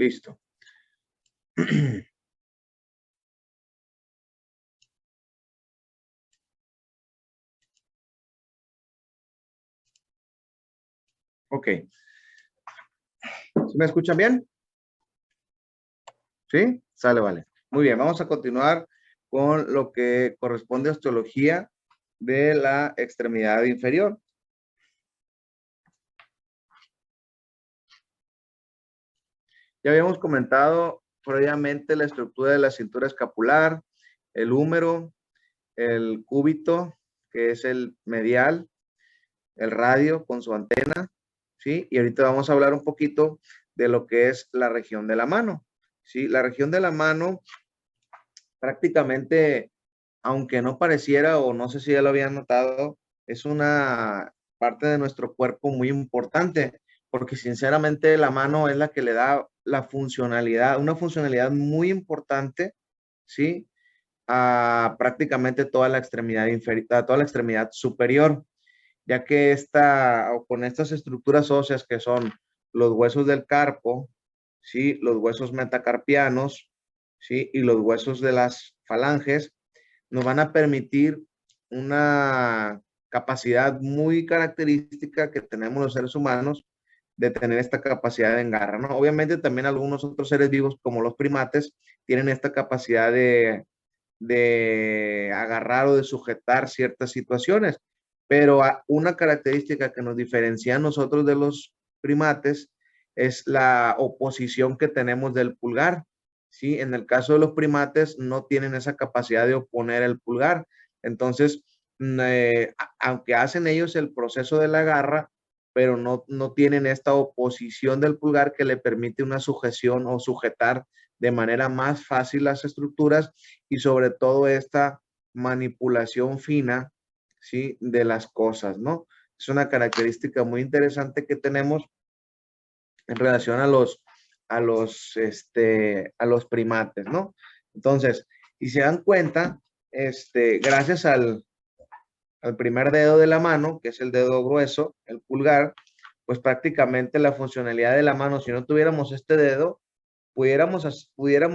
Listo. Ok. ¿Sí me escuchan bien? ¿Sí? Sale, vale. Muy bien, vamos a continuar con lo que corresponde a osteología de la extremidad inferior. Ya habíamos comentado previamente la estructura de la cintura escapular, el húmero, el cúbito, que es el medial, el radio con su antena, ¿sí? Y ahorita vamos a hablar un poquito de lo que es la región de la mano, ¿sí? La región de la mano prácticamente, aunque no pareciera o no sé si ya lo habían notado, es una parte de nuestro cuerpo muy importante, porque sinceramente la mano es la que le da la funcionalidad, una funcionalidad muy importante, ¿sí? A prácticamente toda la extremidad inferior, a toda la extremidad superior, ya que esta, o con estas estructuras óseas que son los huesos del carpo, ¿sí? Los huesos metacarpianos, ¿sí? Y los huesos de las falanges, nos van a permitir una capacidad muy característica que tenemos los seres humanos de tener esta capacidad de engarra, ¿no? Obviamente también algunos otros seres vivos, como los primates, tienen esta capacidad de agarrar o de sujetar ciertas situaciones, pero una característica que nos diferencia a nosotros de los primates es la oposición que tenemos del pulgar, ¿sí? En el caso de los primates no tienen esa capacidad de oponer el pulgar, entonces, aunque hacen ellos el proceso de la garra, pero no tienen esta oposición del pulgar que le permite una sujeción o sujetar de manera más fácil las estructuras y sobre todo esta manipulación fina, ¿sí? De las cosas, ¿no? Es una característica muy interesante que tenemos en relación a los primates, ¿no? Entonces, y se dan cuenta, gracias al primer dedo de la mano, que es el dedo grueso, el pulgar, pues prácticamente la funcionalidad de la mano, si no tuviéramos este dedo, pudiéramos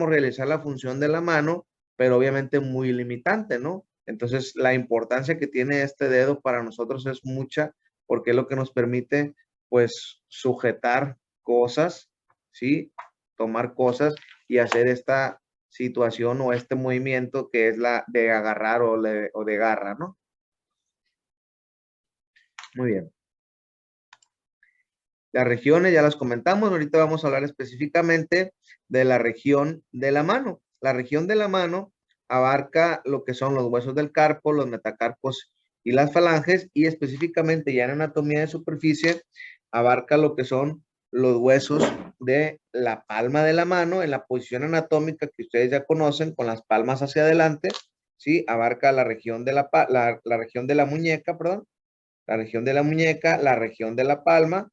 realizar la función de la mano, pero obviamente muy limitante, ¿no? Entonces, la importancia que tiene este dedo para nosotros es mucha, porque es lo que nos permite, pues, sujetar cosas, ¿sí? Tomar cosas y hacer esta situación o este movimiento que es la de agarrar o de garra, ¿no? Muy bien. Las regiones ya las comentamos, ahorita vamos a hablar específicamente de la región de la mano. La región de la mano abarca lo que son los huesos del carpo, los metacarpos y las falanges, y específicamente ya en anatomía de superficie abarca lo que son los huesos de la palma de la mano en la posición anatómica que ustedes ya conocen, con las palmas hacia adelante, ¿sí? Abarca la región de la región de la muñeca, perdón, la región de la muñeca, la región de la palma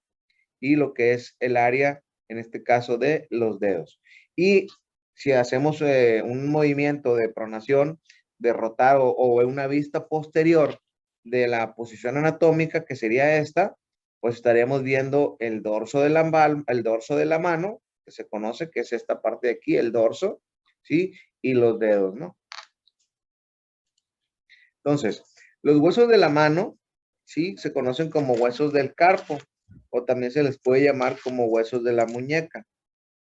y lo que es el área, en este caso, de los dedos. Y si hacemos un movimiento de pronación, de rotar o una vista posterior de la posición anatómica, que sería esta, pues estaríamos viendo el dorso de la mano, que se conoce que es esta parte de aquí, el dorso, ¿sí? Y los dedos, ¿no? Entonces, los huesos de la mano, ¿sí? Se conocen como huesos del carpo o también se les puede llamar como huesos de la muñeca.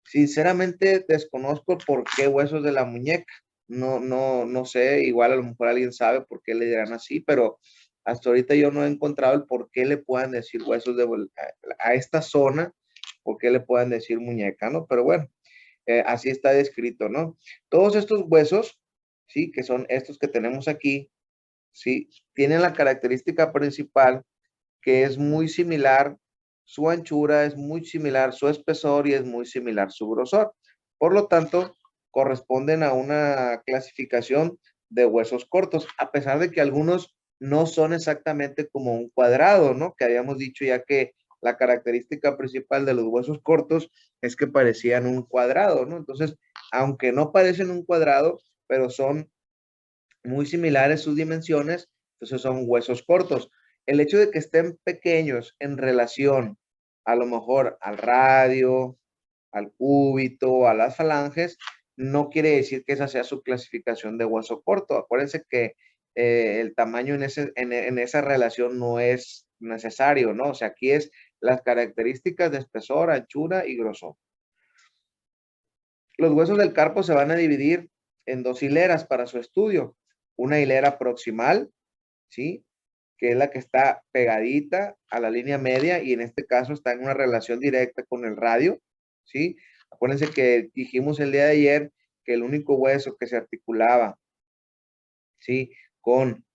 Sinceramente desconozco por qué huesos de la muñeca. No sé, igual a lo mejor alguien sabe por qué le dirán así, pero hasta ahorita yo no he encontrado el por qué le puedan decir huesos a esta zona, por qué le puedan decir muñeca, ¿no? Pero bueno, así está descrito, ¿no? Todos estos huesos, ¿sí? Que son estos que tenemos aquí, ¿sí? Tienen la característica principal que es muy similar, su anchura es muy similar, su espesor y es muy similar su grosor. Por lo tanto, corresponden a una clasificación de huesos cortos, a pesar de que algunos no son exactamente como un cuadrado, ¿no? Que habíamos dicho ya que la característica principal de los huesos cortos es que parecían un cuadrado, ¿no? Entonces, aunque no parecen un cuadrado, pero son muy similares sus dimensiones, entonces son huesos cortos. El hecho de que estén pequeños en relación a lo mejor al radio, al cúbito, a las falanges, no quiere decir que esa sea su clasificación de hueso corto. Acuérdense que el tamaño en esa relación no es necesario, ¿no? O sea, aquí es las características de espesor, anchura y grosor. Los huesos del carpo se van a dividir en dos hileras para su estudio. Una hilera proximal, ¿sí? Que es la que está pegadita a la línea media y en este caso está en una relación directa con el radio, ¿sí? Acuérdense que dijimos el día de ayer que el único hueso que se articulaba, ¿sí? Con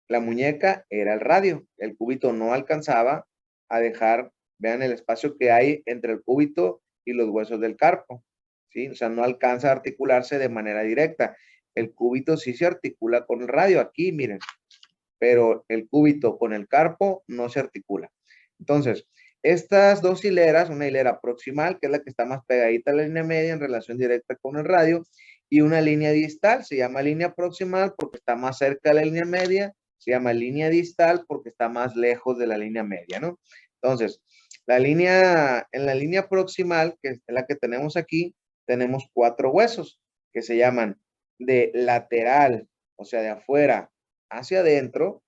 la muñeca era el radio. El cúbito no alcanzaba a dejar, vean el espacio que hay entre el cúbito y los huesos del carpo, ¿sí? O sea, no alcanza a articularse de manera directa. El cúbito sí se articula con el radio, aquí miren, pero el cúbito con el carpo no se articula. Entonces, estas dos hileras, una hilera proximal, que es la que está más pegadita a la línea media en relación directa con el radio, y una línea distal, se llama línea proximal porque está más cerca de la línea media, se llama línea distal porque está más lejos de la línea media, ¿no? Entonces, en la línea proximal, que es la que tenemos aquí, tenemos 4 huesos que se llaman de lateral, o sea, de afuera hacia adentro,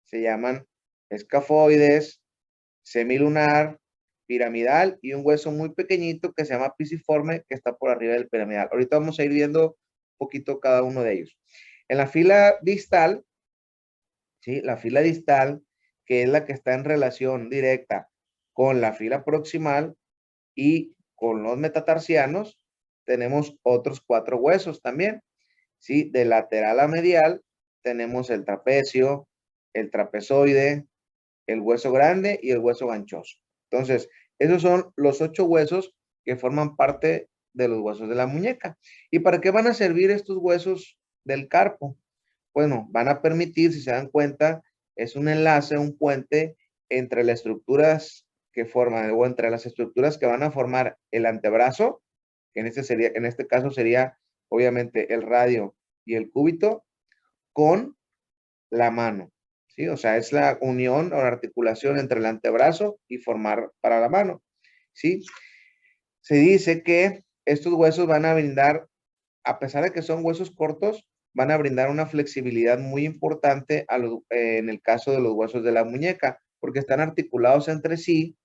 se llaman escafoides, semilunar, piramidal y un hueso muy pequeñito que se llama pisiforme que está por arriba del piramidal. Ahorita vamos a ir viendo un poquito cada uno de ellos. En la fila distal, ¿sí? La fila distal, que es la que está en relación directa con la fila proximal y con los metatarsianos, tenemos otros 4 huesos también, ¿sí? De lateral a medial tenemos el trapecio, el trapezoide, el hueso grande y el hueso ganchoso. Entonces, esos son los 8 huesos que forman parte de los huesos de la muñeca. ¿Y para qué van a servir estos huesos del carpo? Bueno, van a permitir, si se dan cuenta, es un enlace, un puente entre las estructuras que forman, o entre las estructuras que van a formar el antebrazo, que en este caso sería obviamente el radio y el cúbito, con la mano, ¿sí? O sea, es la unión o la articulación entre el antebrazo y formar para la mano, ¿sí? Se dice que estos huesos van a brindar, a pesar de que son huesos cortos, van a brindar una flexibilidad muy importante en el caso de los huesos de la muñeca, porque están articulados entre sí,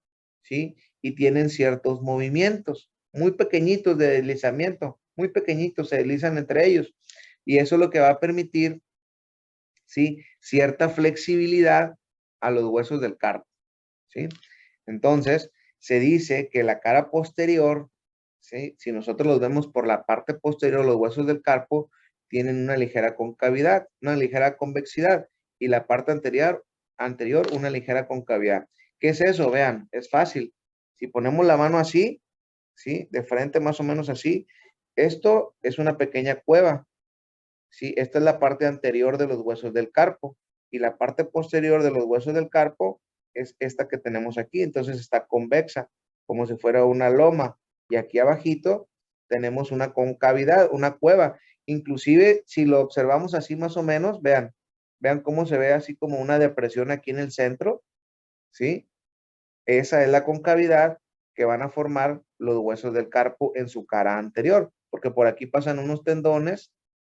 ¿sí? Y tienen ciertos movimientos muy pequeñitos de deslizamiento, muy pequeñitos, se deslizan entre ellos. Y eso es lo que va a permitir, ¿sí? Cierta flexibilidad a los huesos del carpo, ¿sí? Entonces, se dice que la cara posterior, ¿sí? Si nosotros los vemos por la parte posterior, los huesos del carpo tienen una ligera concavidad, una ligera convexidad, y la parte anterior una ligera concavidad. ¿Qué es eso? Vean, es fácil. Si ponemos la mano así, ¿sí? De frente más o menos así, esto es una pequeña cueva, ¿sí? Esta es la parte anterior de los huesos del carpo y la parte posterior de los huesos del carpo es esta que tenemos aquí. Entonces está convexa, como si fuera una loma. Y aquí abajito tenemos una concavidad, una cueva. Inclusive, si lo observamos así más o menos, vean cómo se ve así como una depresión aquí en el centro, ¿sí? Esa es la concavidad que van a formar los huesos del carpo en su cara anterior, porque por aquí pasan unos tendones,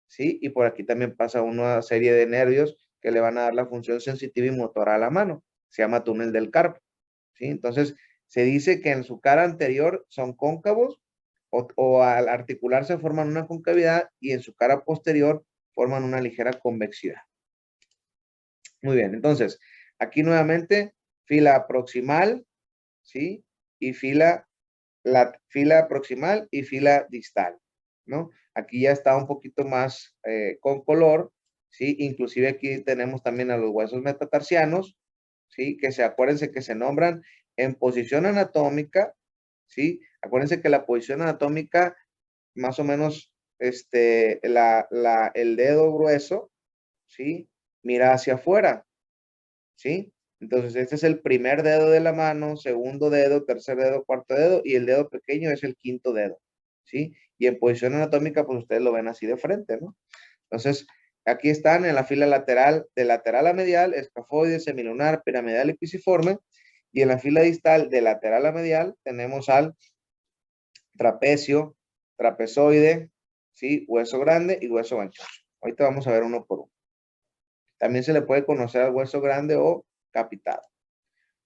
¿sí? Y por aquí también pasa una serie de nervios que le van a dar la función sensitiva y motora a la mano. Se llama túnel del carpo, ¿sí? Entonces, se dice que en su cara anterior son cóncavos o al articularse forman una concavidad y en su cara posterior forman una ligera convexidad. Muy bien, entonces, aquí nuevamente, fila proximal, ¿sí? Y la fila proximal y fila distal, ¿no? Aquí ya está un poquito más con color, ¿sí? Inclusive aquí tenemos también a los huesos metatarsianos, ¿sí? Acuérdense que se nombran en posición anatómica, ¿sí? Acuérdense que la posición anatómica, más o menos, el dedo grueso, ¿sí? Mira hacia afuera, ¿sí? Entonces, este es el primer dedo de la mano, segundo dedo, tercer dedo, cuarto dedo, y el dedo pequeño es el quinto dedo, ¿sí? Y en posición anatómica, pues ustedes lo ven así de frente, ¿no? Entonces, aquí están en la fila lateral, de lateral a medial, escafoide, semilunar, piramidal y pisiforme, Y en la fila distal, de lateral a medial, tenemos al trapecio, trapezoide, ¿sí? Hueso grande y hueso ancho. Ahorita vamos a ver uno por uno. También se le puede conocer al hueso grande o capitado.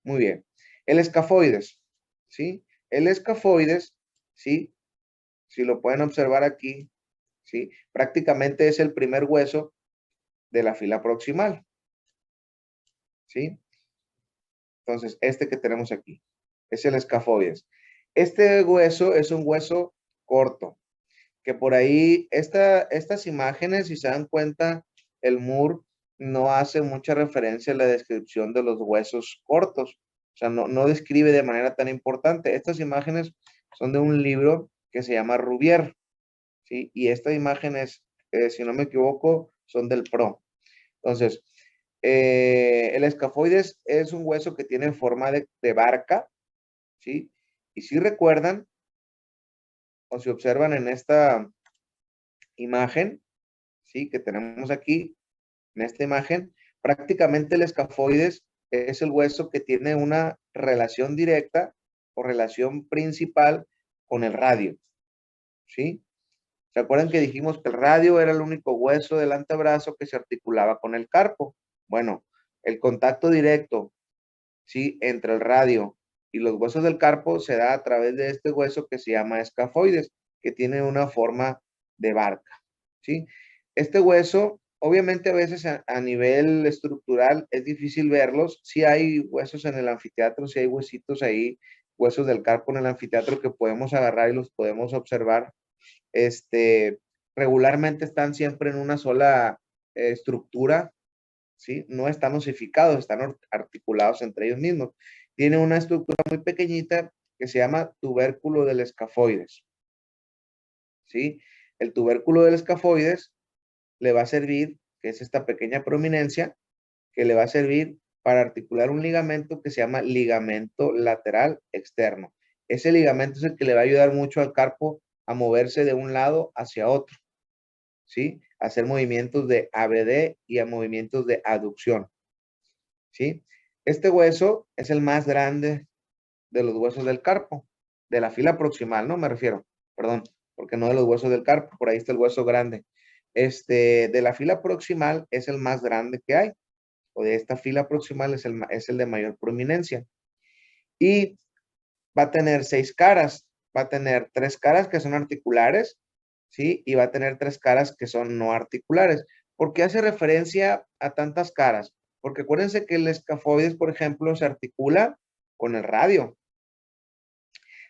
Muy bien. El escafoides, ¿sí? El escafoides, ¿sí? Si lo pueden observar aquí, ¿sí? Prácticamente es el primer hueso de la fila proximal, ¿sí? Entonces, este que tenemos aquí es el escafoides. Este hueso es un hueso corto, que por ahí, estas imágenes, si se dan cuenta, el Moore no hace mucha referencia a la descripción de los huesos cortos. O sea, no describe de manera tan importante. Estas imágenes son de un libro que se llama Rubier, ¿sí? Y estas imágenes, si no me equivoco, son del PRO. Entonces, el escafoides es un hueso que tiene forma de barca, ¿sí? Y si recuerdan, o si observan en esta imagen, ¿sí? Que tenemos aquí, en esta imagen, prácticamente el escafoides es el hueso que tiene una relación directa o relación principal con el radio, ¿sí? ¿Se acuerdan que dijimos que el radio era el único hueso del antebrazo que se articulaba con el carpo? Bueno, el contacto directo, ¿sí? Entre el radio y los huesos del carpo se da a través de este hueso que se llama escafoides, que tiene una forma de barca, ¿sí? Este hueso, obviamente a veces a nivel estructural es difícil verlos. Sí hay huesos en el anfiteatro, sí hay huesitos ahí, huesos del carpo en el anfiteatro que podemos agarrar y los podemos observar. Regularmente están siempre en una sola estructura, ¿sí? No están osificados, están articulados entre ellos mismos. Tiene una estructura muy pequeñita que se llama tubérculo del escafoides, ¿sí? El tubérculo del escafoides le va a servir, que es esta pequeña prominencia, que le va a servir para articular un ligamento que se llama ligamento lateral externo. Ese ligamento es el que le va a ayudar mucho al carpo a moverse de un lado hacia otro, ¿sí? A hacer movimientos de ABD y a movimientos de aducción, ¿sí? Este hueso es el más grande de los huesos del carpo, de la fila proximal, ¿no? Me refiero, perdón, porque no de los huesos del carpo, por ahí está el hueso grande. De la fila proximal es el más grande que hay, o de esta fila proximal es el de mayor prominencia. Y va a tener 6 caras, va a tener 3 caras que son articulares, ¿sí? Y va a tener 3 caras que son no articulares. ¿Por qué hace referencia a tantas caras? Porque acuérdense que el escafoides, por ejemplo, se articula con el radio,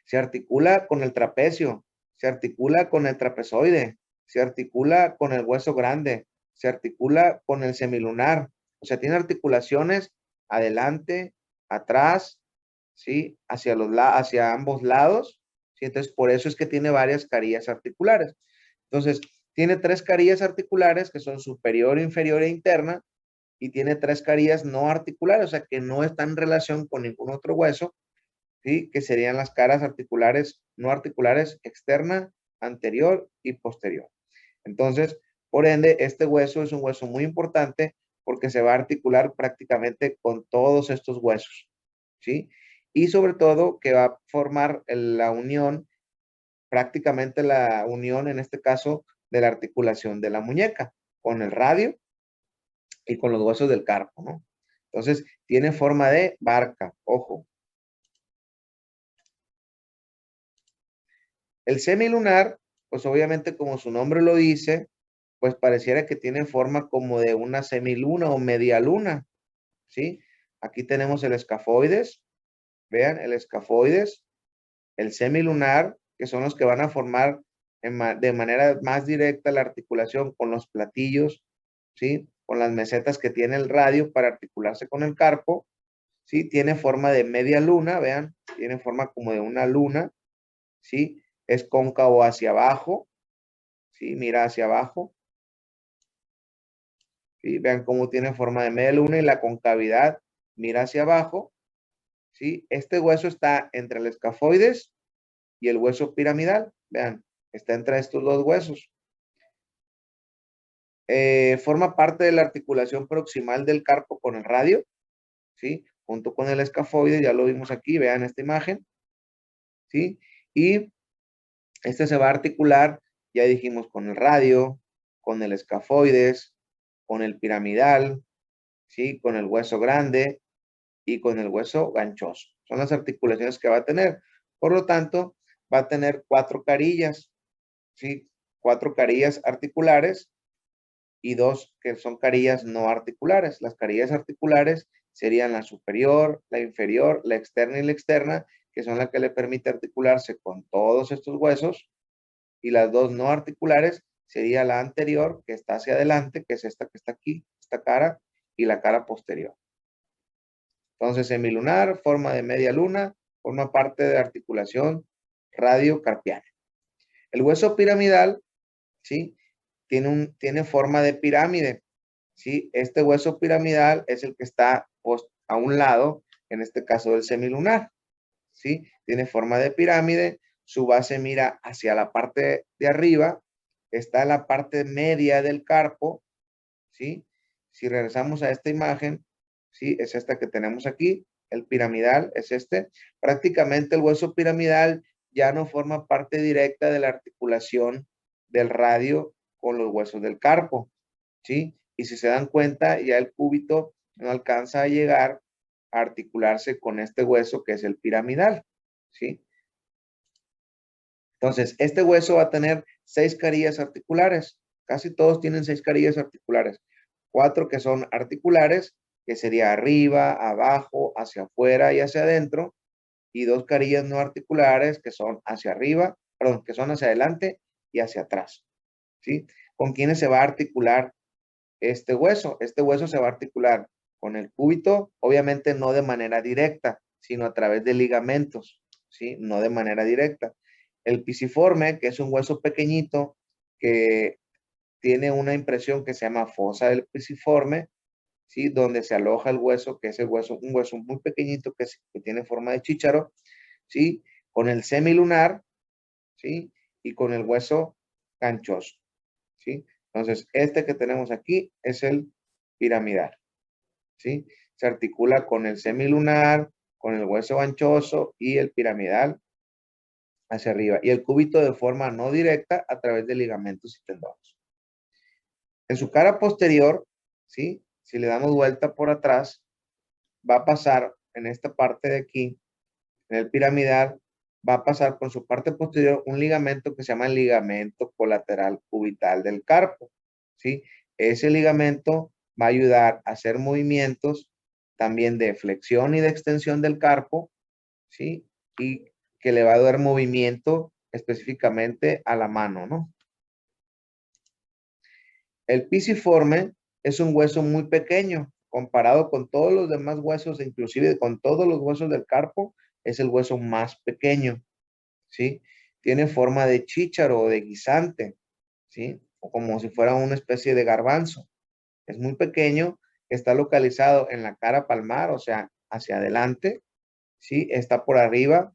se articula con el trapecio, se articula con el trapezoide, se articula con el hueso grande, se articula con el semilunar. O sea, tiene articulaciones adelante, atrás, ¿sí? Hacia ambos lados, ¿sí? Entonces, por eso es que tiene varias carillas articulares. Entonces, tiene 3 carillas articulares que son superior, inferior e interna, y tiene 3 carillas no articulares, o sea, que no están en relación con ningún otro hueso, ¿sí? Que serían las caras articulares, no articulares, externa, anterior y posterior. Entonces, por ende, este hueso es un hueso muy importante porque se va a articular prácticamente con todos estos huesos, ¿sí? Y sobre todo que va a formar la unión, prácticamente la unión en este caso de la articulación de la muñeca con el radio y con los huesos del carpo, ¿no? Entonces, tiene forma de barca, ojo. El semilunar, pues obviamente como su nombre lo dice, pues pareciera que tiene forma como de una semiluna o media luna, ¿sí? Aquí tenemos el escafoides, vean, el escafoides, el semilunar, que son los que van a formar de manera más directa la articulación con los platillos, ¿sí? Con las mesetas que tiene el radio para articularse con el carpo, ¿sí? Tiene forma de media luna, vean, tiene forma como de una luna, ¿sí? Es cóncavo hacia abajo, ¿sí? Mira hacia abajo, ¿sí? Vean cómo tiene forma de media luna y la concavidad mira hacia abajo, ¿sí? Este hueso está entre el escafoides y el hueso piramidal, vean, está entre estos dos huesos. Forma parte de la articulación proximal del carpo con el radio, ¿sí? junto con el escafoide, ya lo vimos aquí, vean esta imagen, ¿sí? Y este se va a articular, ya dijimos, con el radio, con el escafoides, con el piramidal, ¿sí? Con el hueso grande y con el hueso ganchoso. Son las articulaciones que va a tener. Por lo tanto, va a tener 4 carillas, ¿sí? 4 carillas articulares y 2 que son carillas no articulares. Las carillas articulares serían la superior, la inferior, la externa y la externa, que son las que le permite articularse con todos estos huesos, y las 2 no articulares sería la anterior, que está hacia adelante, que es esta que está aquí, esta cara, y la cara posterior. Entonces, semilunar, forma de media luna, forma parte de la articulación radiocarpiana. El hueso piramidal, ¿sí? Tiene forma de pirámide, ¿sí? Este hueso piramidal es el que está a un lado, en este caso del semilunar, ¿sí? Tiene forma de pirámide, su base mira hacia la parte de arriba, está en la parte media del carpo, ¿sí? Si regresamos a esta imagen, ¿sí? Es esta que tenemos aquí, el piramidal es este. Prácticamente el hueso piramidal ya no forma parte directa de la articulación del radio con los huesos del carpo, ¿sí? Y si se dan cuenta, ya el cúbito no alcanza a llegar a articularse con este hueso que es el piramidal, ¿sí? Entonces, este hueso va a tener 6 carillas articulares. Casi todos tienen 6 carillas articulares. 4 que son articulares, que sería arriba, abajo, hacia afuera y hacia adentro. Y 2 carillas no articulares, que son hacia arriba, perdón, que son hacia adelante y hacia atrás, ¿sí? ¿Con quiénes se va a articular este hueso? Este hueso se va a articular con el cúbito, obviamente no de manera directa, sino a través de ligamentos, ¿sí? No de manera directa. El pisiforme, que es un hueso pequeñito que tiene una impresión que se llama fosa del pisiforme, ¿sí? Donde se aloja el hueso, que es el hueso, un hueso muy pequeñito que tiene forma de chícharo, ¿sí? Con el semilunar, ¿sí? Y con el hueso ganchoso, ¿sí? Entonces, este que tenemos aquí es el piramidal, ¿sí? Se articula con el semilunar, con el hueso ganchoso y el piramidal hacia arriba. Y el cúbito de forma no directa a través de ligamentos y tendones. En su cara posterior, ¿sí? Si le damos vuelta por atrás, va a pasar en esta parte de aquí, en el piramidal, va a pasar con su parte posterior un ligamento que se llama el ligamento colateral cubital del carpo, ¿sí? Ese ligamento va a ayudar a hacer movimientos también de flexión y de extensión del carpo, ¿sí? Y que le va a dar movimiento específicamente a la mano, ¿no? El pisiforme es un hueso muy pequeño comparado con todos los demás huesos, inclusive con todos los huesos del carpo, es el hueso más pequeño, ¿sí? Tiene forma de chícharo o de guisante, ¿sí? O como si fuera una especie de garbanzo. Es muy pequeño, está localizado en la cara palmar, o sea, hacia adelante, ¿sí? Está por arriba,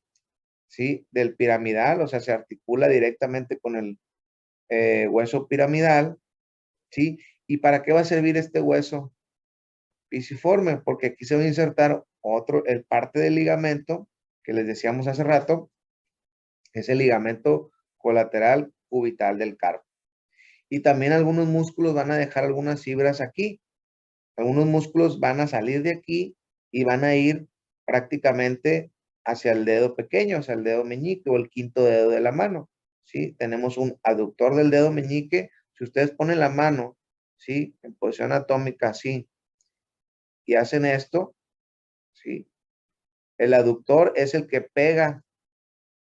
¿sí? Del piramidal, o sea, se articula directamente con el hueso piramidal, ¿sí? ¿Y para qué va a servir este hueso pisiforme? Porque aquí se va a insertar otro, el parte del ligamento que les decíamos hace rato, es el ligamento colateral cubital del carpo. Y también algunos músculos van a dejar algunas fibras aquí. Algunos músculos van a salir de aquí y van a ir prácticamente hacia el dedo pequeño, hacia el dedo meñique o el quinto dedo de la mano, ¿sí? Tenemos un aductor del dedo meñique. Si ustedes ponen la mano, ¿sí? En posición atómica, así, y hacen esto, ¿sí? El aductor es el que pega,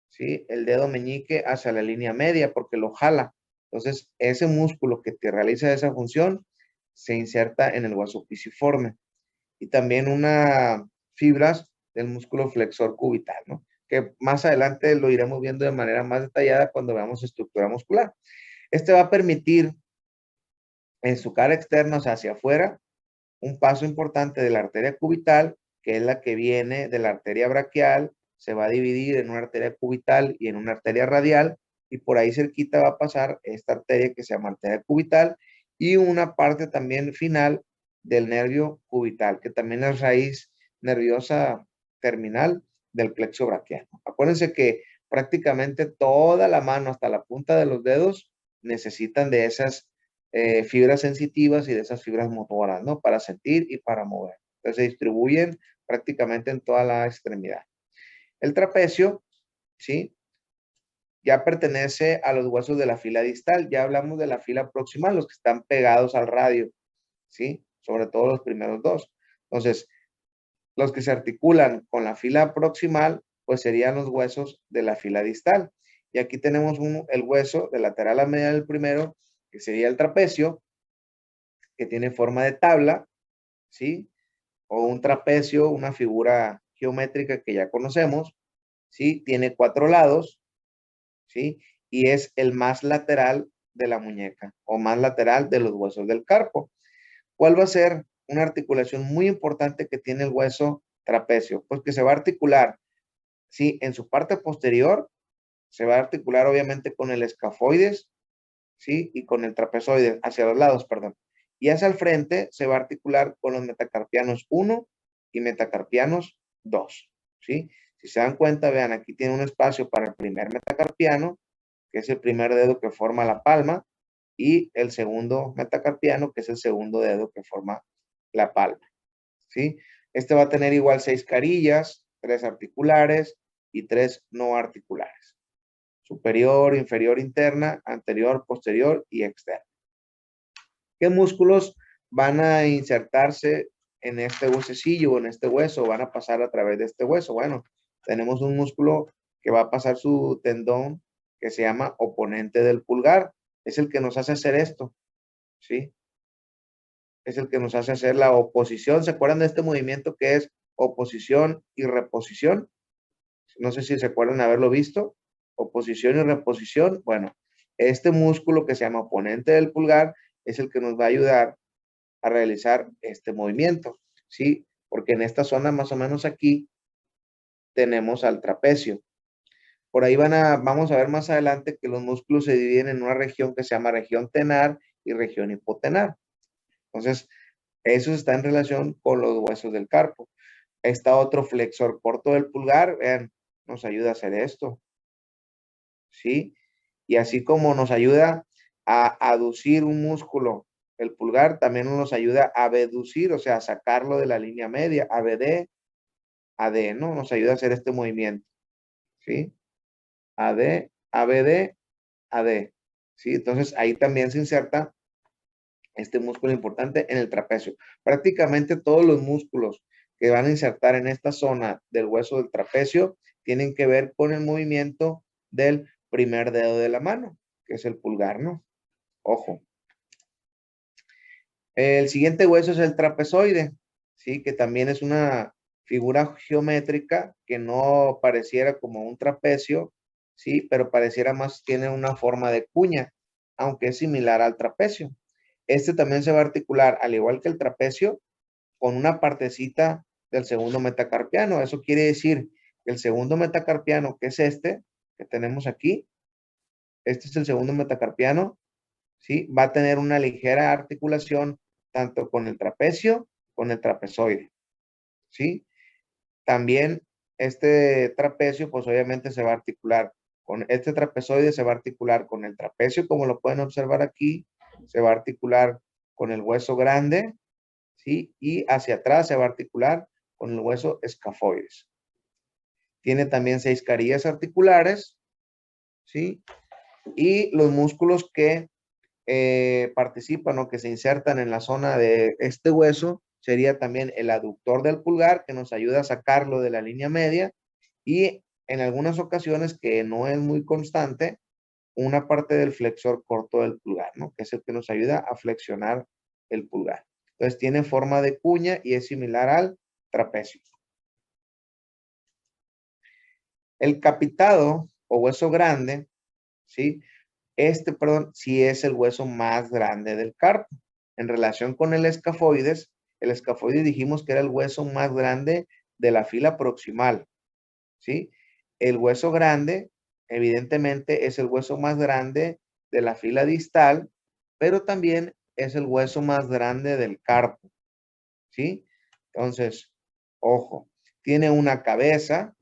¿sí? El dedo meñique hacia la línea media porque lo jala. Entonces, ese músculo que te realiza esa función se inserta en el hueso pisiforme. Y también unas fibras del músculo flexor cubital, ¿no? Que más adelante lo iremos viendo de manera más detallada cuando veamos estructura muscular. Este va a permitir en su cara externa, o sea, hacia afuera, un paso importante de la arteria cubital, que es la que viene de la arteria braquial, se va a dividir en una arteria cubital y en una arteria radial, y por ahí cerquita va a pasar esta arteria que se llama arteria cubital, y una parte también final del nervio cubital, que también es raíz nerviosa terminal del plexo braquiano. Acuérdense que prácticamente toda la mano hasta la punta de los dedos necesitan de esas fibras sensitivas y de esas fibras motoras, ¿no? Para sentir y para mover. Entonces se distribuyen prácticamente en toda la extremidad. El trapecio, ¿sí? Ya pertenece a los huesos de la fila distal. Ya hablamos de la fila proximal, los que están pegados al radio, ¿sí? Sobre todo los primeros dos. Entonces, los que se articulan con la fila proximal, pues serían los huesos de la fila distal. Y aquí tenemos el hueso de lateral a medial del primero, que sería el trapecio, que tiene forma de tabla, ¿sí? O un trapecio, una figura geométrica que ya conocemos, ¿sí? Tiene 4 lados, ¿sí? Y es el más lateral de la muñeca o más lateral de los huesos del carpo. ¿Cuál va a ser una articulación muy importante que tiene el hueso trapecio? Pues que se va a articular, ¿sí? En su parte posterior, se va a articular obviamente con el escafoides, ¿sí? Y con el trapezoide, hacia los lados, perdón. Y hacia el frente se va a articular con los metacarpianos 1 y metacarpianos 2, ¿sí? Si se dan cuenta, vean, aquí tiene un espacio para el primer metacarpiano, que es el primer dedo que forma la palma, y el segundo metacarpiano, que es el segundo dedo que forma la palma, ¿sí? Este va a tener igual 6 carillas, 3 articulares y 3 no articulares. Superior, inferior, interna, anterior, posterior y externa. ¿Qué músculos van a insertarse en este huesecillo o en este hueso? ¿Van a pasar a través de este hueso? Bueno, tenemos un músculo que va a pasar su tendón que se llama oponente del pulgar. Es el que nos hace hacer esto, ¿sí? Es el que nos hace hacer la oposición. ¿Se acuerdan de este movimiento que es oposición y reposición? No sé si se acuerdan de haberlo visto. Oposición y reposición. Bueno, este músculo que se llama oponente del pulgar es el que nos va a ayudar a realizar este movimiento, ¿sí? Porque en esta zona, más o menos aquí, tenemos al trapecio. Por ahí vamos a ver más adelante que los músculos se dividen en una región que se llama región tenar y región hipotenar. Entonces, eso está en relación con los huesos del carpo. Está otro flexor corto del pulgar, vean, nos ayuda a hacer esto, ¿sí? Y así como nos ayuda a aducir un músculo, el pulgar también nos ayuda a abducir, o sea, a sacarlo de la línea media, ABD, AD, ¿no? Nos ayuda a hacer este movimiento, ¿sí? AD, ABD, AD, ¿sí? Entonces ahí también se inserta este músculo importante en el trapecio. Prácticamente todos los músculos que van a insertar en esta zona del hueso del trapecio tienen que ver con el movimiento del primer dedo de la mano, que es el pulgar, ¿no? Ojo. El siguiente hueso es el trapezoide, ¿sí? Que también es una figura geométrica que no pareciera como un trapecio, ¿sí? Pero pareciera más, tiene una forma de cuña, aunque es similar al trapecio. Este también se va a articular, al igual que el trapecio, con una partecita del segundo metacarpiano. Eso quiere decir que el segundo metacarpiano, que es este, que tenemos aquí, este es el segundo metacarpiano, ¿sí? Va a tener una ligera articulación tanto con el trapecio, con el trapezoide, ¿sí? También este trapecio, pues obviamente se va a articular con este trapezoide, se va a articular con el trapecio, como lo pueden observar aquí, se va a articular con el hueso grande, ¿sí? Y hacia atrás se va a articular con el hueso escafoides. Tiene también 6 carillas articulares, ¿sí? Y los músculos que participan o que se insertan en la zona de este hueso sería también el aductor del pulgar, que nos ayuda a sacarlo de la línea media, y en algunas ocasiones, que no es muy constante, una parte del flexor corto del pulgar, ¿no? Que es el que nos ayuda a flexionar el pulgar. Entonces tiene forma de cuña y es similar al trapecio. El capitado o hueso grande, ¿sí? Perdón, sí es el hueso más grande del carpo. En relación con el escafoides dijimos que era el hueso más grande de la fila proximal, ¿sí? El hueso grande, evidentemente, es el hueso más grande de la fila distal, pero también es el hueso más grande del carpo, ¿sí? Entonces, Ojo, tiene una cabeza,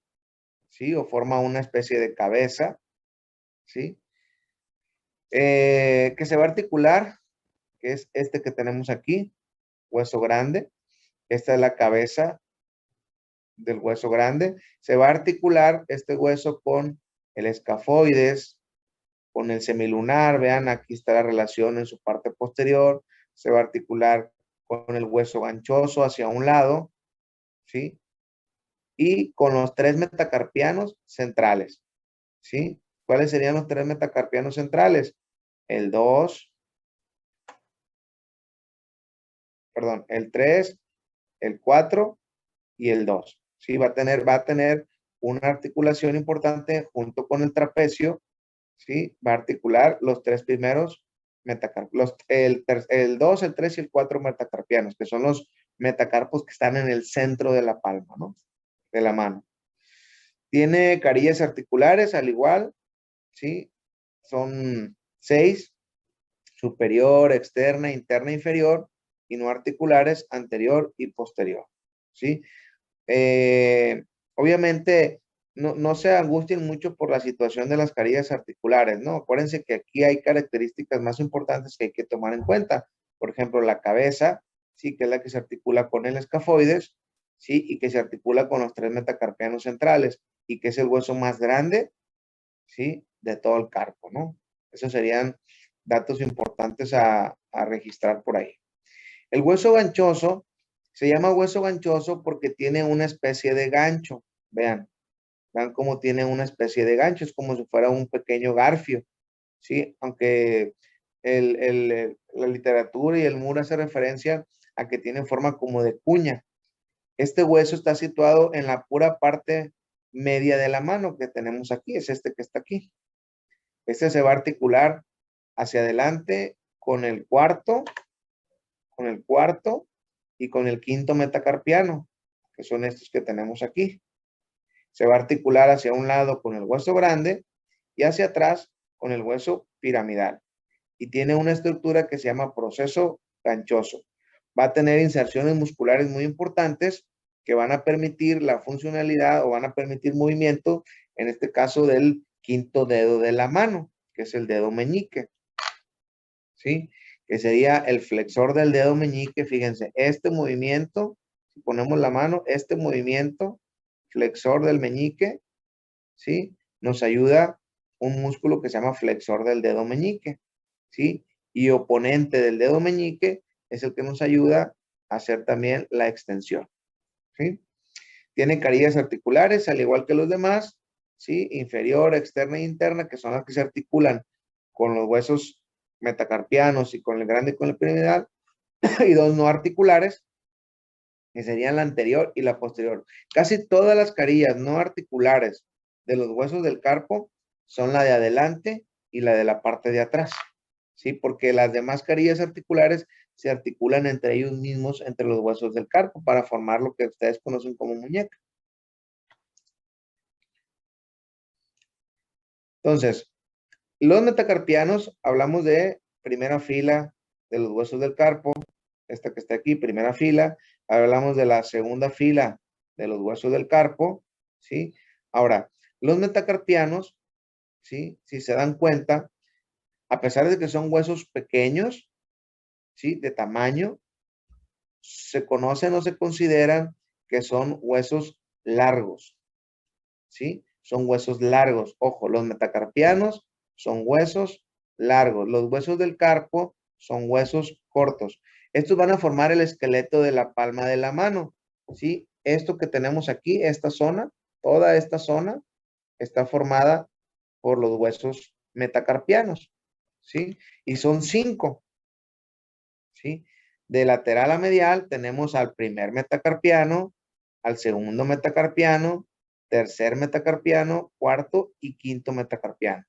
¿sí? O forma una especie de cabeza, ¿sí? Que se va a articular, que es este que tenemos aquí, hueso grande. Esta es la cabeza del hueso grande. Se va a articular este hueso con el escafoides, con el semilunar. Vean, aquí está la relación en su parte posterior. Se va a articular con el hueso ganchoso hacia un lado, ¿sí? Y con los tres metacarpianos centrales, ¿sí? ¿Cuáles serían los tres metacarpianos centrales? El 2, perdón, el 3, el 4 y el 2. ¿Sí? Va a tener una articulación importante junto con el trapecio, ¿sí? Va a articular los tres primeros metacarpianos, el 2, el 3 y el 4 metacarpianos, que son los metacarpos que están en el centro de la palma, ¿no? De la mano. Tiene carillas articulares al igual, ¿sí? Son 6, superior, externa, interna, inferior, y no articulares, anterior y posterior, ¿sí? Obviamente, no se angustien mucho por la situación de las carillas articulares, ¿no? Acuérdense que aquí hay características más importantes que hay que tomar en cuenta. Por ejemplo, la cabeza, sí, que es la que se articula con el escafoides, sí, y que se articula con los tres metacarpianos centrales, y que es el hueso más grande, sí, de todo el carpo, ¿no? Esos serían datos importantes a registrar por ahí. El hueso ganchoso se llama hueso ganchoso porque tiene una especie de gancho. Vean, vean cómo tiene una especie de gancho. Es como si fuera un pequeño garfio, ¿sí? Aunque la literatura y el muro hace referencia a que tiene forma como de cuña. Este hueso está situado en la pura parte media de la mano que tenemos aquí. Es este que está aquí. Este se va a articular hacia adelante con el cuarto y con el quinto metacarpiano, que son estos que tenemos aquí. Se va a articular hacia un lado con el hueso grande y hacia atrás con el hueso piramidal. Y tiene una estructura que se llama proceso ganchoso. Va a tener inserciones musculares muy importantes que van a permitir la funcionalidad o van a permitir movimiento, en este caso del quinto dedo de la mano, que es el dedo meñique, ¿sí? Que sería el flexor del dedo meñique. Fíjense, este movimiento, si ponemos la mano, este movimiento flexor del meñique, ¿sí? Nos ayuda un músculo que se llama flexor del dedo meñique, ¿sí? Y oponente del dedo meñique es el que nos ayuda a hacer también la extensión, ¿sí? Tiene carillas articulares, al igual que los demás, ¿sí? Inferior, externa e interna, que son las que se articulan con los huesos metacarpianos y con el grande y con el piramidal, y dos no articulares, que serían la anterior y la posterior. Casi todas las carillas no articulares de los huesos del carpo son la de adelante y la de la parte de atrás, ¿sí? Porque las demás carillas articulares se articulan entre ellos mismos, entre los huesos del carpo, para formar lo que ustedes conocen como muñeca. Entonces, los metacarpianos, hablamos de primera fila de los huesos del carpo, esta que está aquí, primera fila. Hablamos de la segunda fila de los huesos del carpo, ¿sí? Ahora, los metacarpianos, ¿sí? Si se dan cuenta, a pesar de que son huesos pequeños, ¿sí? De tamaño, se conocen o se consideran que son huesos largos, ¿sí? Son huesos largos. Ojo, los metacarpianos son huesos largos. Los huesos del carpo son huesos cortos. Estos van a formar el esqueleto de la palma de la mano, ¿sí? Esto que tenemos aquí, esta zona, toda esta zona está formada por los huesos metacarpianos, ¿sí? Y son 5, ¿sí? De lateral a medial tenemos al primer metacarpiano, al segundo metacarpiano, tercer metacarpiano, cuarto y quinto metacarpiano.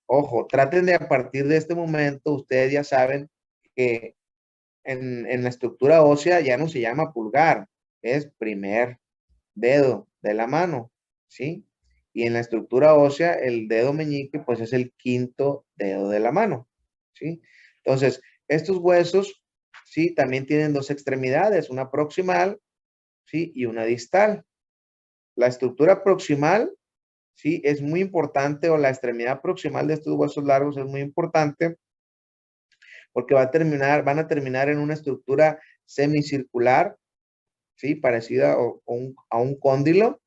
Ojo, traten de a partir de este momento, ustedes ya saben que en la estructura ósea ya no se llama pulgar, es primer dedo de la mano, ¿sí? Y en la estructura ósea, el dedo meñique, pues es el quinto dedo de la mano, ¿sí? Entonces, estos huesos, sí, también tienen dos extremidades, una proximal, ¿sí? Y una distal. La estructura proximal, ¿sí? Es muy importante, o la extremidad proximal de estos huesos largos es muy importante porque van a terminar en una estructura semicircular, ¿sí? Parecida a un cóndilo,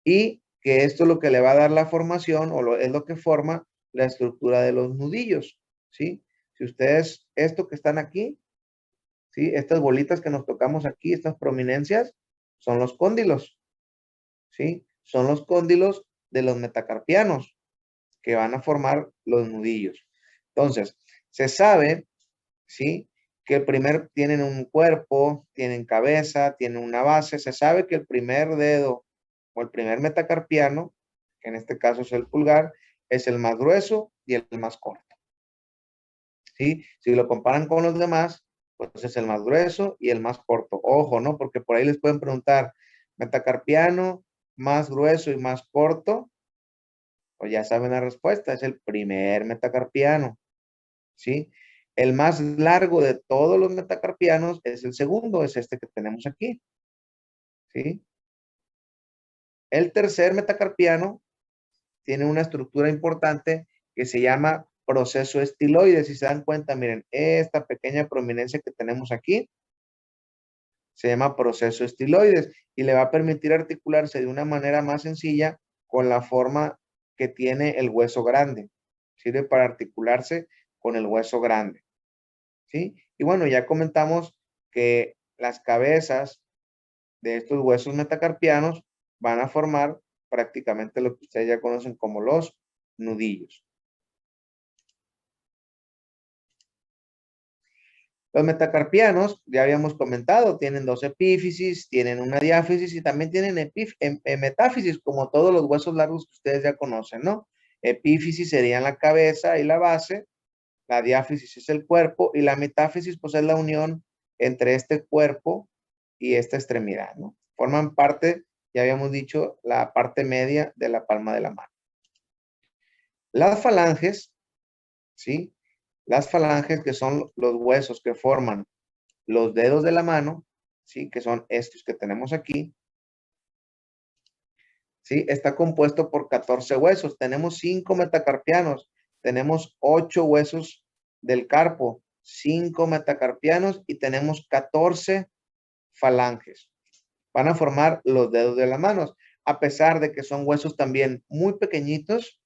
y que esto es lo que le va a dar la formación, es lo que forma la estructura de los nudillos, ¿sí? Si ustedes, esto que están aquí, ¿sí? Estas bolitas que nos tocamos aquí, estas prominencias, son los cóndilos, ¿sí? Son los cóndilos de los metacarpianos que van a formar los nudillos. Entonces, se sabe, ¿sí? Que tienen un cuerpo, tienen cabeza, tienen una base. Se sabe que el primer dedo o el primer metacarpiano, que en este caso es el pulgar, es el más grueso y el más corto, ¿sí? Si lo comparan con los demás, pues es el más grueso y el más corto. Ojo, ¿no? Porque por ahí les pueden preguntar, metacarpiano más grueso y más corto, pues ya saben la respuesta, es el primer metacarpiano, ¿sí? El más largo de todos los metacarpianos es el segundo, es este que tenemos aquí, ¿sí? El tercer metacarpiano tiene una estructura importante que se llama proceso estiloide. Si se dan cuenta, miren, esta pequeña prominencia que tenemos aquí se llama proceso estiloides y le va a permitir articularse de una manera más sencilla con la forma que tiene el hueso grande. Sirve para articularse con el hueso grande, ¿sí? Y bueno, ya comentamos que las cabezas de estos huesos metacarpianos van a formar prácticamente lo que ustedes ya conocen como los nudillos. Los metacarpianos, ya habíamos comentado, tienen dos epífisis, tienen una diáfisis y también tienen metáfisis, como todos los huesos largos que ustedes ya conocen, ¿no? Epífisis serían la cabeza y la base, la diáfisis es el cuerpo y la metáfisis pues es la unión entre este cuerpo y esta extremidad, ¿no? Forman parte, ya habíamos dicho, la parte media de la palma de la mano. Las falanges, ¿sí? Las falanges, que son los huesos que forman los dedos de la mano, ¿sí? Que son estos que tenemos aquí, ¿sí? Está compuesto por 14 huesos. Tenemos 5 metacarpianos, tenemos 8 huesos del carpo, 5 metacarpianos y tenemos 14 falanges. Van a formar los dedos de las manos. A pesar de que son huesos también muy pequeñitos,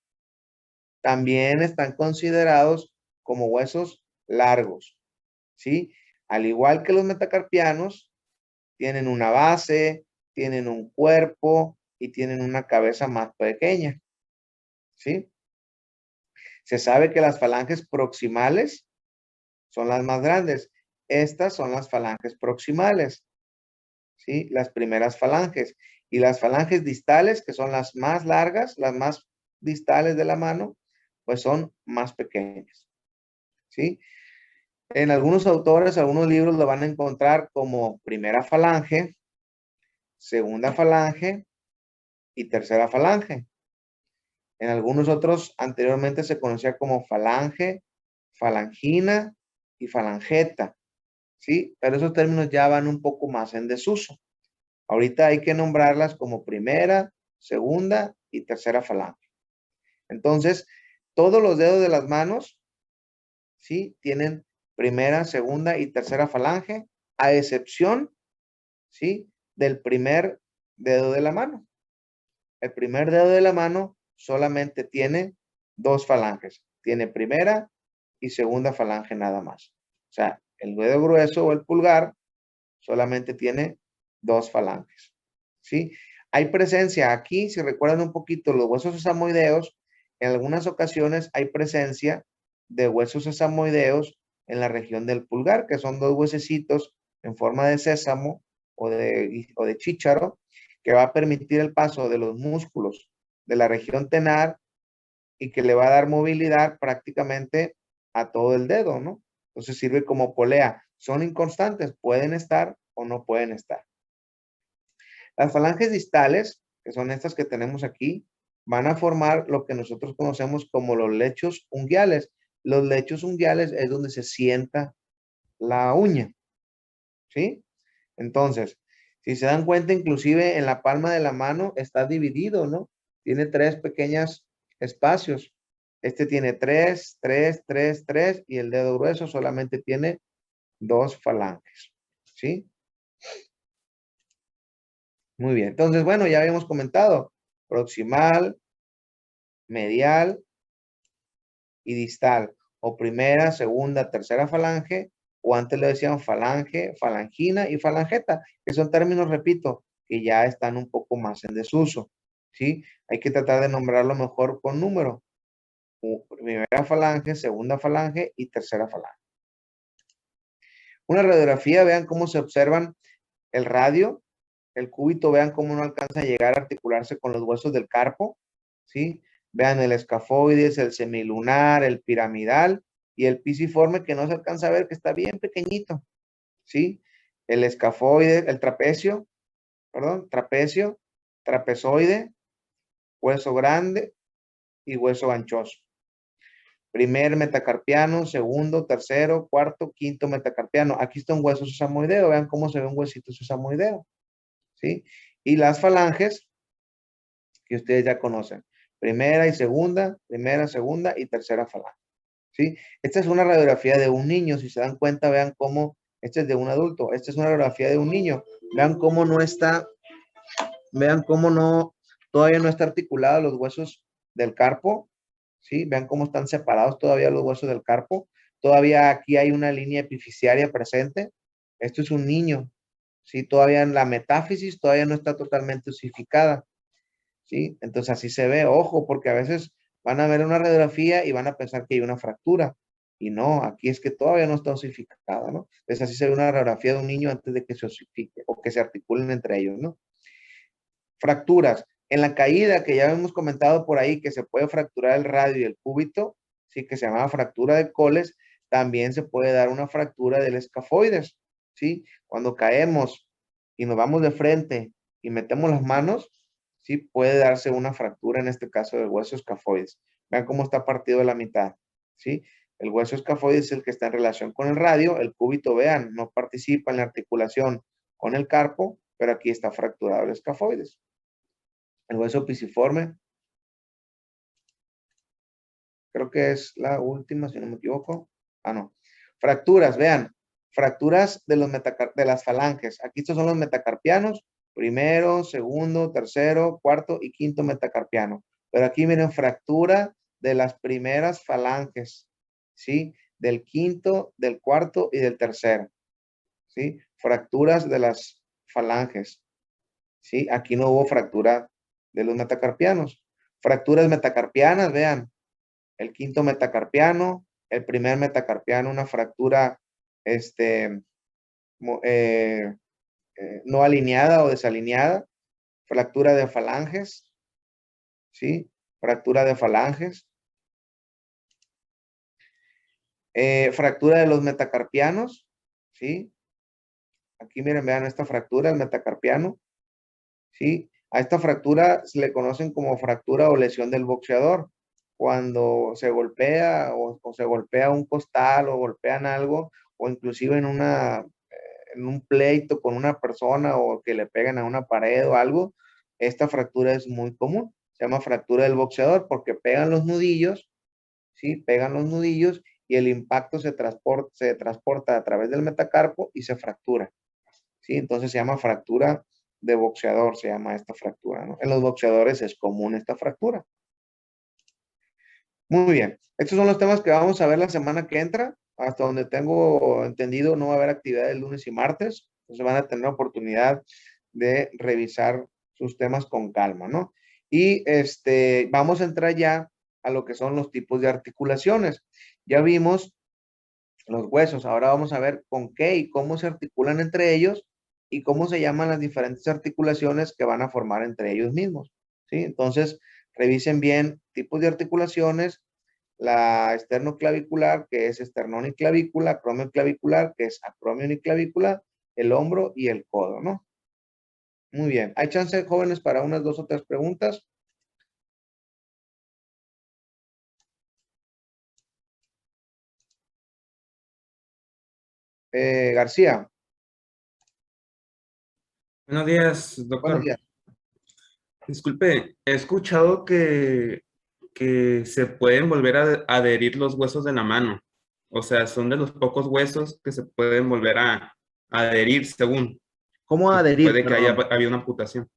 también están considerados como huesos largos, ¿sí? Al igual que los metacarpianos, tienen una base, tienen un cuerpo y tienen una cabeza más pequeña, ¿sí? Se sabe que las falanges proximales son las más grandes. Estas son las falanges proximales, ¿sí? Las primeras falanges. Y las falanges distales, que son las más largas, las más distales de la mano, pues son más pequeñas, ¿sí? En algunos autores, algunos libros lo van a encontrar como primera falange, segunda falange y tercera falange. En algunos otros anteriormente se conocía como falange, falangina y falangeta, ¿sí? Pero esos términos ya van un poco más en desuso. Ahorita hay que nombrarlas como primera, segunda y tercera falange. Entonces, todos los dedos de las manos, ¿sí? Tienen primera, segunda y tercera falange, a excepción, ¿sí? Del primer dedo de la mano. El primer dedo de la mano solamente tiene 2 falanges. Tiene primera y segunda falange nada más. O sea, el dedo grueso o el pulgar solamente tiene 2 falanges, ¿sí? Hay presencia aquí, si recuerdan un poquito los huesos sesamoideos, en algunas ocasiones hay presencia de huesos sesamoideos en la región del pulgar, que son 2 huesecitos en forma de sésamo o de chícharo, que va a permitir el paso de los músculos de la región tenar y que le va a dar movilidad prácticamente a todo el dedo, ¿no? Entonces sirve como polea. Son inconstantes, pueden estar o no pueden estar. Las falanges distales, que son estas que tenemos aquí, van a formar lo que nosotros conocemos como los lechos unguiales. Los lechos unguiales es donde se sienta la uña, ¿sí? Entonces, Si se dan cuenta, inclusive en la palma de la mano está dividido, ¿no? Tiene tres pequeños espacios. Este tiene tres, tres, tres, tres, y el dedo grueso solamente tiene dos falanges, ¿sí? Muy bien. Entonces, bueno, ya habíamos comentado proximal, medial y distal, o primera, segunda, tercera falange, o antes le decían falange, falangina y falangeta, que son términos, repito, que ya están un poco más en desuso, ¿sí? Hay que tratar de nombrarlo mejor con número. Primera falange, segunda falange y tercera falange. Una radiografía, vean cómo se observan el radio, el cúbito, vean cómo no alcanza a llegar a articularse con los huesos del carpo, ¿sí? Vean el escafoides, el semilunar, el piramidal y el pisiforme que no se alcanza a ver, que está bien pequeñito, ¿sí? El escafoide, el trapecio, perdón, trapecio, trapezoide, hueso grande y hueso anchoso. Primer metacarpiano, segundo, tercero, cuarto, quinto metacarpiano. Aquí está un hueso sesamoideo, vean cómo se ve un huesito sesamoideo, ¿sí? Y las falanges, que ustedes ya conocen. Primera, segunda y tercera falange. ¿Sí? Esta es una radiografía de un niño. Si se dan cuenta, vean cómo, este es de un adulto. Esta es una radiografía de un niño. Vean cómo no está, vean cómo no, todavía no está articulado los huesos del carpo. ¿Sí? Vean cómo están separados todavía los huesos del carpo. Todavía aquí hay una línea epifisiaria presente. Esto es un niño. ¿Sí? Todavía en la metáfisis todavía no está totalmente osificada. ¿Sí? Entonces así se ve, ojo, porque a veces van a ver una radiografía y van a pensar que hay una fractura. Y no, aquí es que todavía no está osificada, ¿no? Entonces así se ve una radiografía de un niño antes de que se osifique o que se articulen entre ellos, ¿no? Fracturas. En la caída, que ya hemos comentado por ahí, que se puede fracturar el radio y el cúbito, ¿sí? Que se llama fractura de coles, también se puede dar una fractura del escafoides, ¿sí? Cuando caemos y nos vamos de frente y metemos las manos, sí puede darse una fractura, en este caso del hueso escafoides. Vean cómo está partido de la mitad, ¿sí? El hueso escafoides es el que está en relación con el radio, el cúbito, vean, no participa en la articulación con el carpo, pero aquí está fracturado el escafoides. El hueso pisiforme, creo que es la última, si no me equivoco. Ah, no. Fracturas, vean, fracturas de, de las falanges. Aquí estos son los metacarpianos, primero, segundo, tercero, cuarto y quinto metacarpiano. Pero aquí miren, fractura de las primeras falanges, ¿sí? Del quinto, del cuarto y del tercero, ¿sí? Fracturas de las falanges, ¿sí? Aquí no hubo fractura de los metacarpianos. Fracturas metacarpianas, vean, el quinto metacarpiano, el primer metacarpiano, una fractura este, eh, no alineada o desalineada, fractura de falanges, ¿sí? Fractura de falanges, fractura de los metacarpianos, ¿sí? Aquí miren, vean esta fractura, el metacarpiano, ¿sí? A esta fractura se le conocen como fractura o lesión del boxeador. Cuando se golpea o se golpea un costal o golpean algo, o inclusive en un pleito con una persona o que le pegan a una pared o algo, esta fractura es muy común. Se llama fractura del boxeador porque pegan los nudillos, ¿sí? Pegan los nudillos y el impacto se transporta a través del metacarpo y se fractura, ¿sí? Entonces se llama fractura de boxeador, se llama esta fractura, ¿no? En los boxeadores es común esta fractura. Muy bien. Estos son los temas que vamos a ver la semana que entra. Hasta donde tengo entendido, no va a haber actividad el lunes y martes. Entonces van a tener oportunidad de revisar sus temas con calma, ¿no? Y vamos a entrar ya a lo que son los tipos de articulaciones. Ya vimos los huesos. Ahora vamos a ver con qué y cómo se articulan entre ellos y cómo se llaman las diferentes articulaciones que van a formar entre ellos mismos, ¿sí? Entonces, revisen bien tipos de articulaciones, la esternoclavicular, que es esternón y clavícula, acromioclavicular, que es acromion y clavícula, el hombro y el codo, ¿no? Muy bien. ¿Hay chance, jóvenes, para unas 2 o 3 preguntas? García. Buenos días, Buenos doctor. días. Disculpe, he escuchado que se pueden volver a adherir los huesos de la mano. O sea, son de los pocos huesos que se pueden volver a adherir según ¿Cómo adherir? puede que haya Perdón. habido una amputación.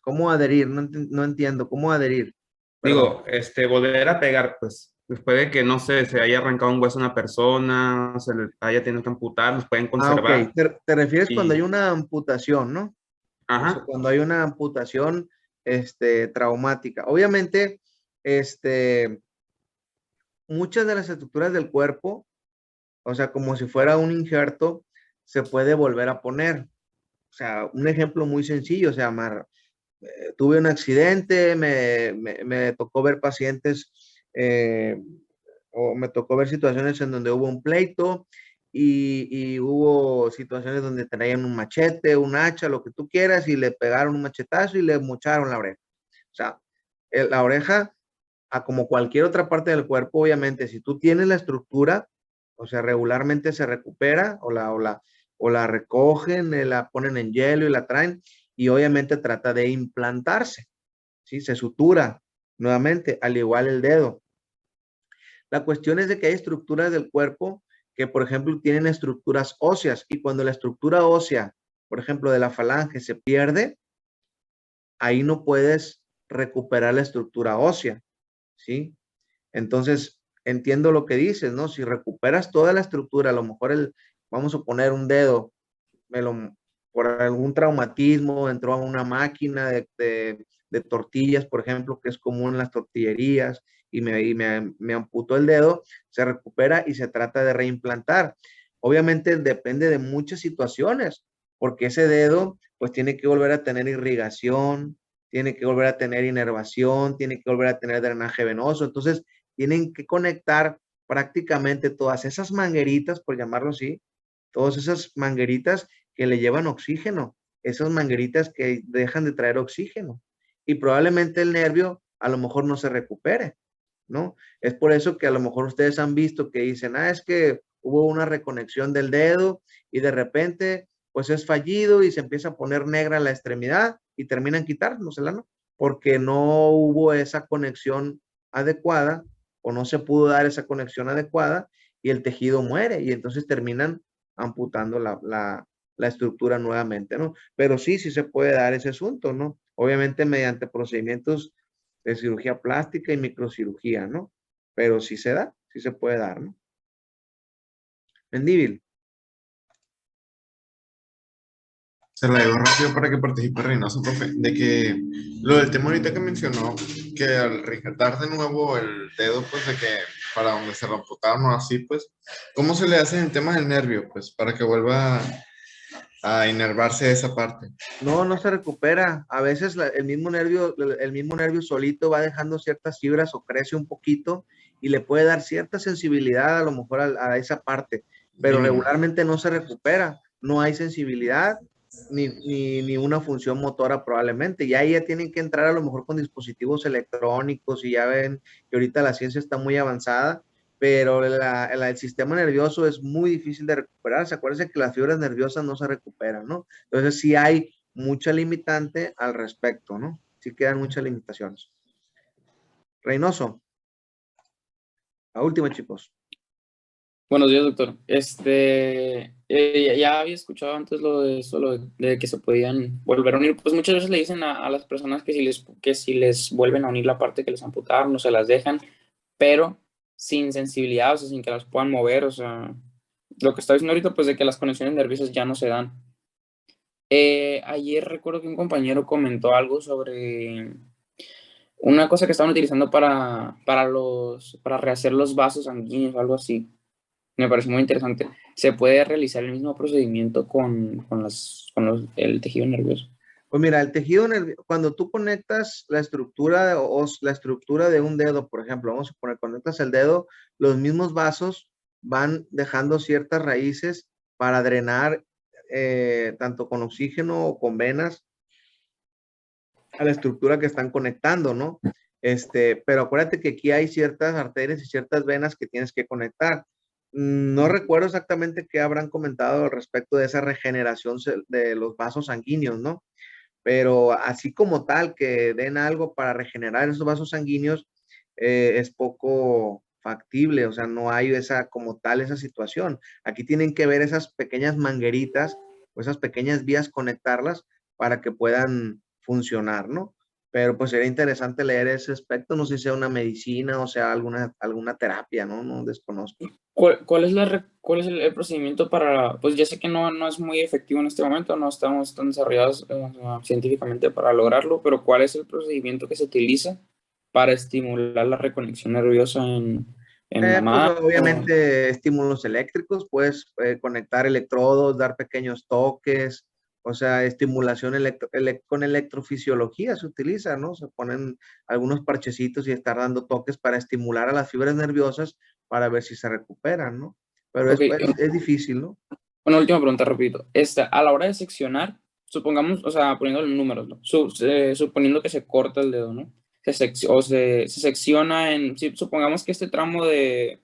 ¿Cómo adherir? No, no entiendo. ¿Cómo adherir? Perdón. Digo, volver a pegar, pues, después de que, no sé, se haya arrancado un hueso a una persona, se le haya tenido que amputar, los pueden Ah, ok. conservar Te refieres cuando hay y, una amputación, ¿no? O sea, ajá, cuando hay una amputación, traumática. Obviamente, este, muchas de las estructuras del cuerpo, o sea, como si fuera un injerto, se puede volver a poner. O sea, un ejemplo muy sencillo, o sea, tuve un accidente, me tocó ver pacientes, o me tocó ver situaciones en donde hubo un pleito y hubo situaciones donde traían un machete, un hacha, lo que tú quieras, y le pegaron un machetazo y le mocharon la oreja. O sea, la oreja, a como cualquier otra parte del cuerpo, obviamente, si tú tienes la estructura, o sea, regularmente se recupera o la recogen, la ponen en hielo y la traen, y obviamente trata de implantarse, ¿sí? Se sutura nuevamente, al igual el dedo. La cuestión es de que hay estructuras del cuerpo que, por ejemplo, tienen estructuras óseas, y cuando la estructura ósea, por ejemplo, de la falange se pierde, ahí no puedes recuperar la estructura ósea, ¿sí? Entonces, entiendo lo que dices, ¿no? Si recuperas toda la estructura, a lo mejor vamos a poner un dedo, me lo, por algún traumatismo, entró a una máquina de tortillas, por ejemplo, que es común en las tortillerías, me amputó el dedo, se recupera y se trata de reimplantar. Obviamente depende de muchas situaciones, porque ese dedo pues tiene que volver a tener irrigación, tiene que volver a tener inervación, tiene que volver a tener drenaje venoso. Entonces, tienen que conectar prácticamente todas esas mangueritas, por llamarlo así, todas esas mangueritas que le llevan oxígeno, esas mangueritas que dejan de traer oxígeno. Y probablemente el nervio a lo mejor no se recupere, ¿no? Es por eso que a lo mejor ustedes han visto que dicen, ah, es que hubo una reconexión del dedo y de repente pues es fallido y se empieza a poner negra la extremidad y terminan quitándosela, ¿no? Porque no hubo esa conexión adecuada o no se pudo dar esa conexión adecuada y el tejido muere y entonces terminan amputando la estructura nuevamente, ¿no? Pero sí, sí se puede dar ese asunto, ¿no? Obviamente mediante procedimientos de cirugía plástica y microcirugía, ¿no? Pero sí se da, sí se puede dar, ¿no? Mendíbil. Se la digo rápido para que participe Reynoso, profe, de que lo del tema ahorita que mencionó, que al rescatar de nuevo el dedo, pues de que para donde se lo amputaron o así, pues, ¿cómo se le hace en temas del nervio, pues, para que vuelva a inervarse esa parte? No, no se recupera. A veces el mismo nervio solito va dejando ciertas fibras o crece un poquito y le puede dar cierta sensibilidad a lo mejor a esa parte, pero Mínima. regularmente no se recupera. No hay sensibilidad ni una función motora probablemente. Y ahí ya tienen que entrar a lo mejor con dispositivos electrónicos y ya ven que ahorita la ciencia está muy avanzada, pero el sistema nervioso es muy difícil de recuperar. Se acuérdense que las fibras nerviosas no se recuperan, ¿no? Entonces sí hay mucha limitante al respecto, ¿no? Sí quedan muchas limitaciones. Reynoso, la última, chicos. Buenos días, doctor. Ya había escuchado antes lo de eso, de que se podían volver a unir. Pues muchas veces le dicen a las personas que si les vuelven a unir la parte que les amputaron, no se las dejan, pero sin sensibilidad, o sea, sin que las puedan mover, o sea, lo que está diciendo ahorita, pues de que las conexiones nerviosas ya no se dan. Ayer recuerdo que un compañero comentó algo sobre una cosa que estaban utilizando para rehacer los vasos sanguíneos, algo así. Me pareció muy interesante. ¿Se puede realizar el mismo procedimiento el tejido nervioso? Pues mira, el tejido nervioso, cuando tú conectas la estructura la estructura de un dedo, por ejemplo, vamos a poner, conectas el dedo, los mismos vasos van dejando ciertas raíces para drenar tanto con oxígeno o con venas a la estructura que están conectando, ¿no? Pero acuérdate que aquí hay ciertas arterias y ciertas venas que tienes que conectar. No recuerdo exactamente qué habrán comentado al respecto de esa regeneración de los vasos sanguíneos, ¿no? Pero así como tal, que den algo para regenerar esos vasos sanguíneos, es poco factible, o sea, no hay esa como tal esa situación. Aquí tienen que ver esas pequeñas mangueritas o esas pequeñas vías, conectarlas para que puedan funcionar, ¿no? Pero pues sería interesante leer ese aspecto, no sé si sea una medicina o sea alguna terapia, ¿no? No desconozco. ¿Cuál es cuál es el procedimiento para, pues ya sé que no es muy efectivo en este momento, no estamos tan desarrollados científicamente para lograrlo, pero ¿cuál es el procedimiento que se utiliza para estimular la reconexión nerviosa en la Pues mano? obviamente estímulos eléctricos, puedes conectar electrodos, dar pequeños toques, o sea, estimulación con electrofisiología se utiliza, ¿no? Se ponen algunos parchecitos y estar dando toques para estimular a las fibras nerviosas para ver si se recuperan, ¿no? Pero Ok, es difícil, ¿no? una última pregunta, repito. A la hora de seccionar, supongamos, o sea, poniendo los números, ¿no? Suponiendo que se corta el dedo, ¿no? Se secciona supongamos que este tramo del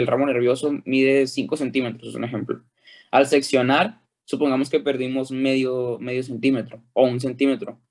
ramo nervioso mide 5 centímetros, es un ejemplo. Al seccionar, supongamos que perdimos medio centímetro o 1 centímetro.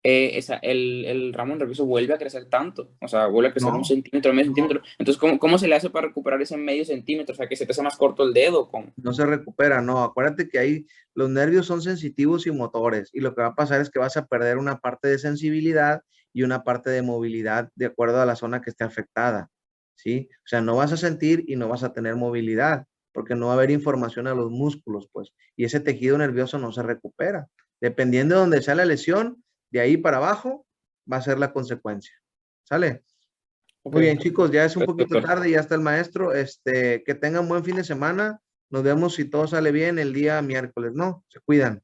El ramo nervioso vuelve a crecer tanto, o sea, vuelve a crecer un No, centímetro, medio no, centímetro. Entonces, ¿cómo se le hace para recuperar ese medio centímetro? O sea, que se te hace más corto el dedo. no se recupera, no. Acuérdate que ahí los nervios son sensitivos y motores y lo que va a pasar es que vas a perder una parte de sensibilidad y una parte de movilidad de acuerdo a la zona que esté afectada, ¿sí? O sea, no vas a sentir y no vas a tener movilidad porque no va a haber información a los músculos, pues, y ese tejido nervioso no se recupera. Dependiendo de donde sea la lesión, de ahí para abajo va a ser la consecuencia. ¿Sale? Ok, Muy bien, chicos, ya es un gracias, poquito doctor. tarde, ya está el maestro. Que tengan buen fin de semana. Nos vemos si todo sale bien el día miércoles, ¿no? Se cuidan.